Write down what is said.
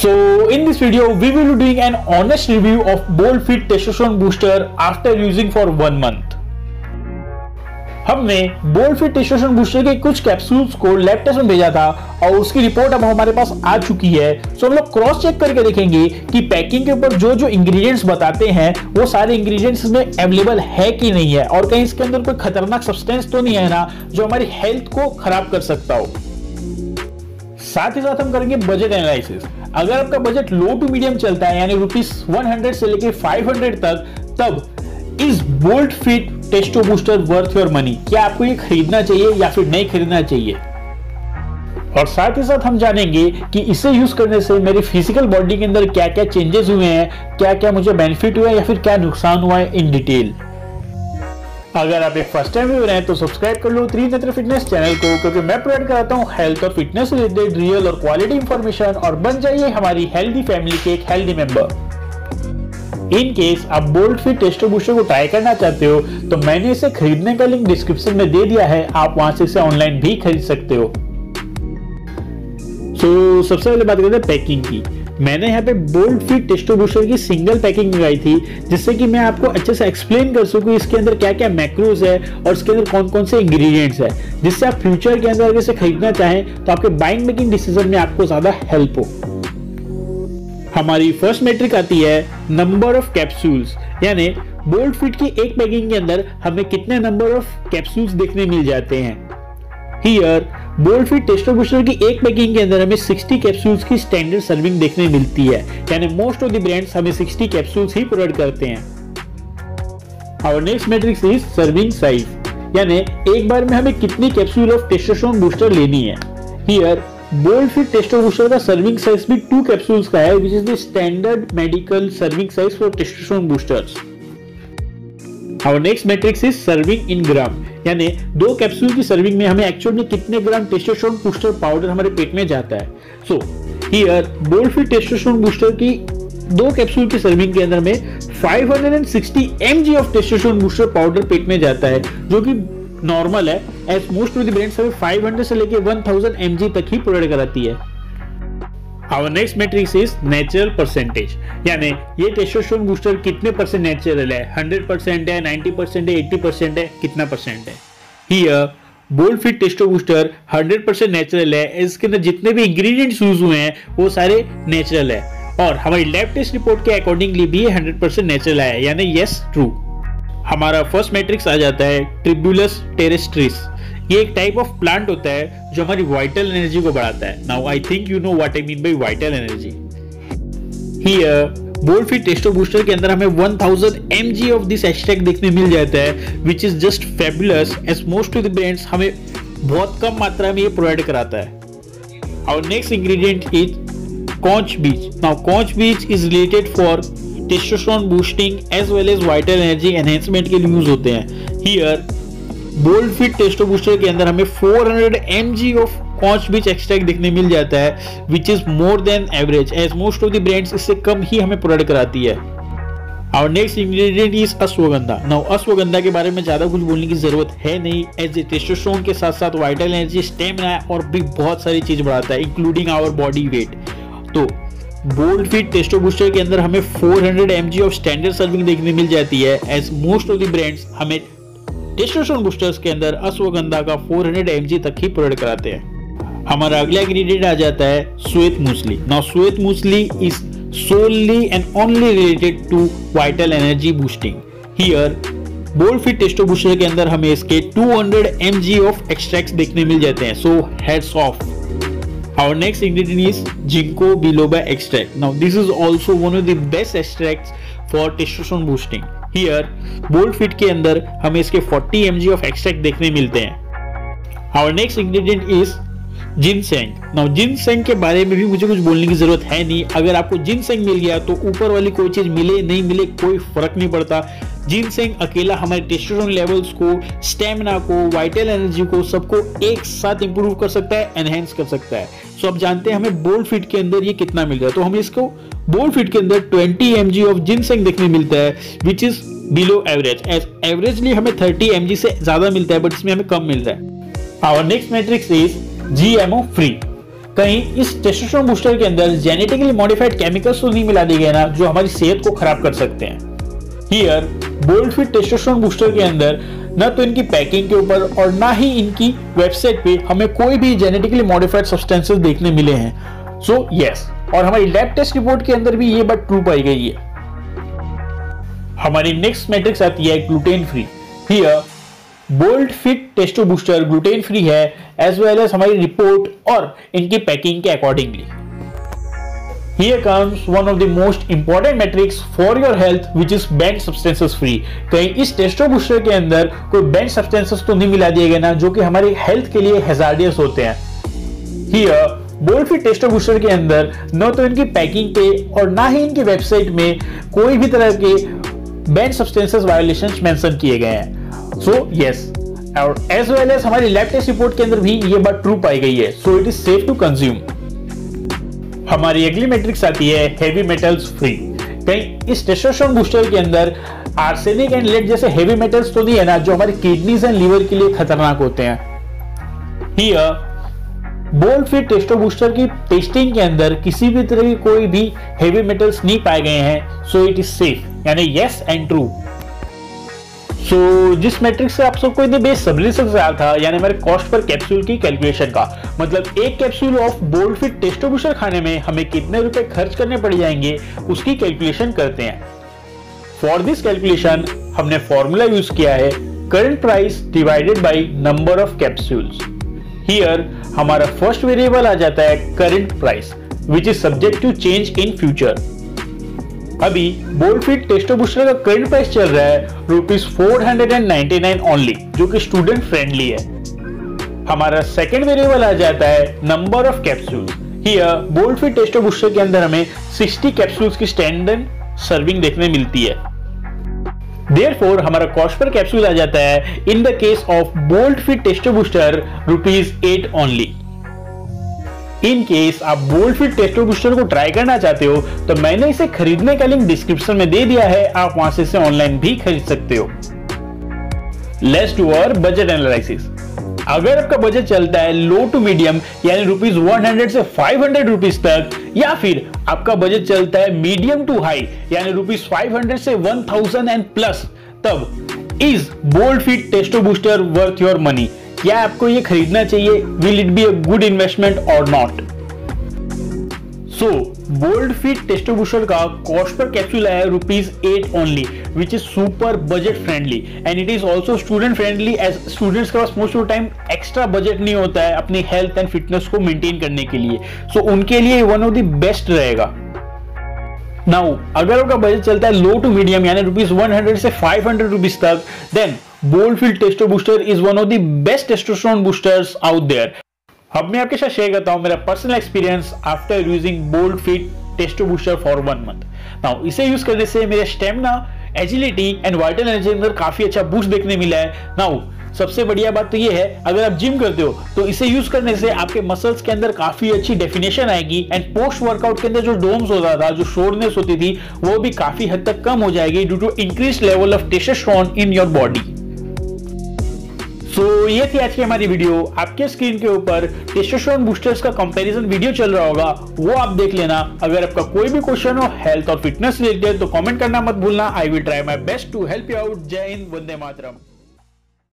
So in this video, we will be doing an honest review of Bold Fit Testosterone Booster after using for 1 month. हमने bold Fit testosterone booster के कुछ capsules को lab test में भेजा था और उसकी रिपोर्ट अब हमारे पास आ चुकी है। सो हम लोग क्रॉस चेक करके देखेंगे कि पैकिंग के ऊपर जो जो इंग्रेडिएंट्स बताते हैं वो सारे इंग्रेडिएंट्स इसमें अवेलेबल है कि नहीं है और कहीं इसके अंदर कोई खतरनाक सब्सटेंस तो नहीं है ना जो हमारी हेल्थ को खराब कर सकता हो। साथ ही साथ हम करेंगे बजट एनालिसिस। अगर आपका बजट लो टू मीडियम चलता है यानी ₹100 से लेके 500 तक, तब is Bold Fit testo booster worth your money? क्या आपको ये खरीदना चाहिए या फिर नहीं खरीदना चाहिए? और साथ ही साथ हम जानेंगे कि इसे यूज करने से मेरी फिजिकल बॉडी के अंदर क्या क्या चेंजेस हुए हैं, क्या क्या मुझे बेनिफिट हुआ है या फिर क्या नुकसान हुआ है इन डिटेल। अगर आप एक फर्स्ट टाइम व्यूअर हैं तो सब्सक्राइब कर लो त्रिनेत्र फिटनेस चैनल को, क्योंकि मैं प्रोवाइड कराता हूं हेल्थ और फिटनेस रिलेटेड रियल और क्वालिटी इंफॉर्मेशन, और बन जाइए हमारी हेल्दी फैमिली के एक हेल्दी मेंबर। इन केस आप बोल्ड फिट टेस्टो बूस्टर को ट्राई करना चाहते हो तो मैंने इसे खरीदने का लिंक डिस्क्रिप्शन में दे दिया है, आप वहां से इसे ऑनलाइन भी खरीद सकते हो। तो सबसे पहले बात करते हैं पैकिंग की। मैंने यहाँ पे बोल्ड फिट टेस्टो बूस्टर की सिंगल पैकिंग मंगाई थी जिससे कि मैं आपको अच्छे से एक्सप्लेन कर सकूं इसके अंदर क्या क्या मैक्रोज है और इसके अंदर कौन कौन से इंग्रेडिएंट्स है, जिससे आप फ्यूचर के अंदर अगर इसे खरीदना चाहें तो आपके बाइंग मेकिंग डिसीजन में आपको ज्यादा हेल्प हो। हमारी फर्स्ट मेट्रिक आती है नंबर ऑफ कैप्सूल्स, यानी बोल्ड फिट की एक पैकिंग के अंदर हमें कितने नंबर ऑफ कैप्सूल्स देखने मिल जाते हैं। Here Bold Fit testo booster की एक पैकिंग के अंदर हमें 60 कैप्सूल्स की स्टैंडर्ड सर्विंग देखने मिलती है, यानी मोस्ट ऑफ द ब्रांड्स हमें 60 कैप्सूल्स ही प्रोवाइड करते हैं। Our next matrix is serving size, यानी एक बार में हमें कितनी कैप्सूल ऑफ टेस्टोस्टेरोन बूस्टर लेनी है। Here Bold Fit testo booster का सर्विंग साइज भी 2 कैप्सूल्स का है, which is the standard medical serving size for testosterone boosters. Our next matrix is serving in gram, यानी 2 कैप्सूल की सर्विंग में हमें एक्चुअल में कितने ग्राम टेस्टोस्टेरोन बूस्टर पाउडर हमारे पेट में जाता है। So here Bold Fit testosterone booster की 2 कैप्सूल की सर्विंग के अंदर में 560 mg of testosterone booster powder पेट में जाता है, जो कि नॉर्मल है, as most of the brands हमें 500 से लेके 1000 mg तक ही प्रोवाइड कराती है। Our next matrix is natural percentage, यानी ये टेस्टोस्टेरोन बूस्टर कितने परसेंट नेचुरल है, 100% है, 90% है, 80% है, कितना परसेंट है। Here Bold Fit testo booster 100% natural है, इसके अंदर जितने भी इंग्रेडिएंट्स यूज हुए हैं वो सारे नेचुरल है और हमारी लैब टेस्ट रिपोर्ट के अकॉर्डिंगली भी 100% नेचुरल है, यानी यस ट्रू। हमारा फर्स्ट मैट्रिक्स आ जाता है ट्रिब्यूलस टेरेस्ट्रिस। ये एक टाइप ऑफ प्लांट होता है जो हमारी वाइटल एनर्जी को बढ़ाता है। Now I think you know what I mean by vital energy. Here Bold Fit testo booster के अंदर हमें 1000 mg ऑफ दिस एक्सट्रैक्ट देखने मिल जाता है, which is just fabulous, as most of the brands हमें बहुत कम मात्रा में ये प्रोवाइड कराता है। Our next ingredient is kaunch beej. Now kaunch beej is related for testosterone boosting as well as vital energy enhancement के लिए यूज होते हैं। Here Bold Fit testo booster के अंदर हमें 400 mg of kaunch beej extract देखने मिल जाता है, which is more than average, as most of the brands इससे कम ही हमें प्रोवाइड कराती है। Our next ingredient is ashwagandha. Now ashwagandha के बारे में ज्यादा कुछ बोलने की जरूरत है नहीं, एज ए टेस्टोस्टेरोन के साथ साथ वाइटल एनर्जी, स्टेमिना और भी बहुत सारी चीज बढ़ाता है, इंक्लूडिंग आवर बॉडी वेट। तो बोल्ड फिट टेस्टो बूस्टर के अंदर हमें 400 mg ऑफ स्टैंडर्ड सर्विंग देखने मिल जाती है, as most of the brands हमें टेस्टोस्टेरोन बूस्टर्स के अंदर अश्वगंधा का 400 mg तक ही प्रोवाइड कराते हैं। हमारा अगला इंग्रेडिएंट आ जाता है श्वेत musli. Now shwet musli is solely and only related to vital energy boosting. Here Bold Fit testo booster के अंदर हमें इसके 200 mg ऑफ एक्सट्रैक्ट्स देखने मिल जाते हैं, so heads off. Our next ingredient is ginkgo biloba extract. Now this is also one of the best extracts for testosterone boosting. Here bold fit के अंदर हमें इसके 40 mg of extract देखने मिलते हैं। Our next ingredient is ginseng. Now ginseng के बारे में भी मुझे कुछ बोलने की जरूरत है नहीं, अगर आपको जिनसेंग मिल गया तो ऊपर वाली कोई चीज मिले नहीं मिले कोई फर्क नहीं पड़ता। जिनसेंग अकेला हमारे टेस्टोस्टेरोन लेवल्स को, स्टेमिना को, वाइटल एनर्जी को सबको एक साथ इंप्रूव कर सकता है, एनहेंस कर सकता है। सो अब जानते हैं हमें बोल्ड फिट के अंदर ये कितना मिल रहा है। तो हमें इसको बोल्ड फिट के अंदर 20 mg ऑफ जिनसेंग देखने मिलता है, which is below average, as averagely हमें 30 mg से ज्यादा मिलता है, बट इसमें हमें कम मिल रहा है। Our next matrix is GMO free. कहीं इस टेस्टोस्टेरोन बूस्टर के अंदर जेनेटिकली मॉडिफाइड केमिकल्स तो नहीं मिला दिए गए ना जो हमारी सेहत को खराब कर सकते हैं। Here Bold Fit testosterone booster के अंदर न तो इनकी पैकिंग के ऊपर और ना ही इनकी वेबसाइट पे हमें कोई भी जेनेटिकली मॉडिफाइड सब्सटेंसेस देखने मिले हैं। सो यस, और हमारी लैब टेस्ट रिपोर्ट के अंदर भी ये बात ट्रू पाई गई है। हमारी नेक्स्ट मैट्रिक्स आती है gluten free. Here Bold Fit testo booster gluten free है एज वेल एज हमारी रिपोर्ट और इनकी पैकिंग के accordingly. Here comes one of the most important metrics for your health, which is banned substances free। कहीं इस Testo booster के अंदर कोई बैंड सब्सटेंसेस तो नहीं मिला दिए गए ना जो कि हमारी हेल्थ के लिए हैजार्डियस होते हैं। Here Bold Fit testo booster के अंदर न तो इनकी पैकिंग पे और ना ही इनकी वेबसाइट में कोई भी तरह के बैंड सब्सटेंसेस वायोलेशंस मेंशन किए गए हैं। सो यस, और एज वेल एज हमारी लैब टेस्ट रिपोर्ट के अंदर भी ये बात ट्रू पाई गई है। So it is safe to consume. हमारी अगली मैट्रिक्स आती है हेवी मेटल्स फ्री। कहीं इस टेस्टोस्टेरोन बूस्टर के अंदर आर्सेनिक एंड लेड जैसे हेवी मेटल्स तो नहीं है ना जो हमारी किडनीज एंड लीवर के लिए खतरनाक होते हैं। Here Bold Fit testo booster की टेस्टिंग के अंदर किसी भी तरह की कोई भी हेवी मेटल्स नहीं पाए गए हैं। सो इट इज सेफ, यानी यस एंड ट्रू। सो जिस मैट्रिक्स से आप सबको इतने बेसब्री से इंतजार था, यानी हमारे कॉस्ट पर कैप्सूल की कैलकुलेशन का, मतलब एक capsule of Bold Fit testo booster खाने में हमें कितने रुपए खर्च करने पड़ जाएंगे उसकी कैलकुलेशन करते हैं। फॉर दिस कैलकुलेशन हमने फॉर्मूला यूज किया है current price divided by number of capsules. Here हमारा फर्स्ट वेरिएबल आ जाता है current price which is subject to change in future. अभी बोल्ड फिट टेस्टो बूस्टर का करंट प्राइस चल रहा है ₹499 ओनली, जो कि स्टूडेंट फ्रेंडली है। हमारा सेकंड वेरिएबल आ जाता है number of capsules. Here Bold Fit testo booster के अंदर हमें 60 कैप्सूल्स की स्टैंडर्ड सर्विंग देखने मिलती है। देयरफॉर हमारा कॉस्ट पर कैप्सूल आ जाता है in the case of Bold Fit testo booster ₹8 only. In case आप बोल्ड फिट टेस्टो बूस्टर को ट्राई करना चाहते हो तो मैंने इसे खरीदने का लिंक डिस्क्रिप्शन में दे दिया है, आप वहां से इसे ऑनलाइन भी खरीद सकते हो। Let's do our budget analysis. अगर आपका बजट चलता है लो टू मीडियम यानी ₹100 से ₹500 तक, या फिर आपका बजट चलता है मीडियम टू हाई यानी ₹500 से 1000 एंड प्लस, तब is Bold Fit testo booster worth your money? क्या आपको ये खरीदना चाहिए? Will it be a good investment और not? So Bold Fit testo booster का कॉस्ट पर कैप्सूल है ₹8 only, which is super budget friendly and it is also student friendly, as students के पास most of time extra budget नहीं होता है अपनी हेल्थ एंड फिटनेस को मेंटेन करने के लिए। सो उनके लिए वन ऑफ द बेस्ट रहेगा। नाउ अगर आपका बजट चलता है लो टू मीडियम यानी ₹100 से ₹500 तक, then Bold Fit testo booster is one of the best testosterone boosters out there. अब मैं आपके साथ शेयर करता हूं मेरा personal experience after using Bold Fit testo booster for 1 month. Now इसे यूज करने से मेरे stamina, agility and vital energy अंदर काफी अच्छा बूस्ट देखने मिला है। नाउ सबसे बढ़िया बात तो ये है, अगर आप जिम करते हो तो इसे यूज करने से आपके मसल्स के अंदर काफी अच्छी डेफिनेशन आएगी एंड पोस्ट वर्कआउट के अंदर जो डोम्स होता था, जो शोरनेस होती थी, वो भी काफी हद तक कम हो जाएगी due to increase level of testosterone in your body. So ये थी आज की हमारी वीडियो। आपके स्क्रीन के ऊपर टेस्टोस्टेरोन बूस्टर्स का कंपैरिजन वीडियो चल रहा होगा, वो आप देख लेना। अगर आपका कोई भी क्वेश्चन हो हेल्थ और फिटनेस रिलेटेड तो कमेंट करना मत भूलना। I will try my best to help you out. जय हिंद, वंदे मातरम।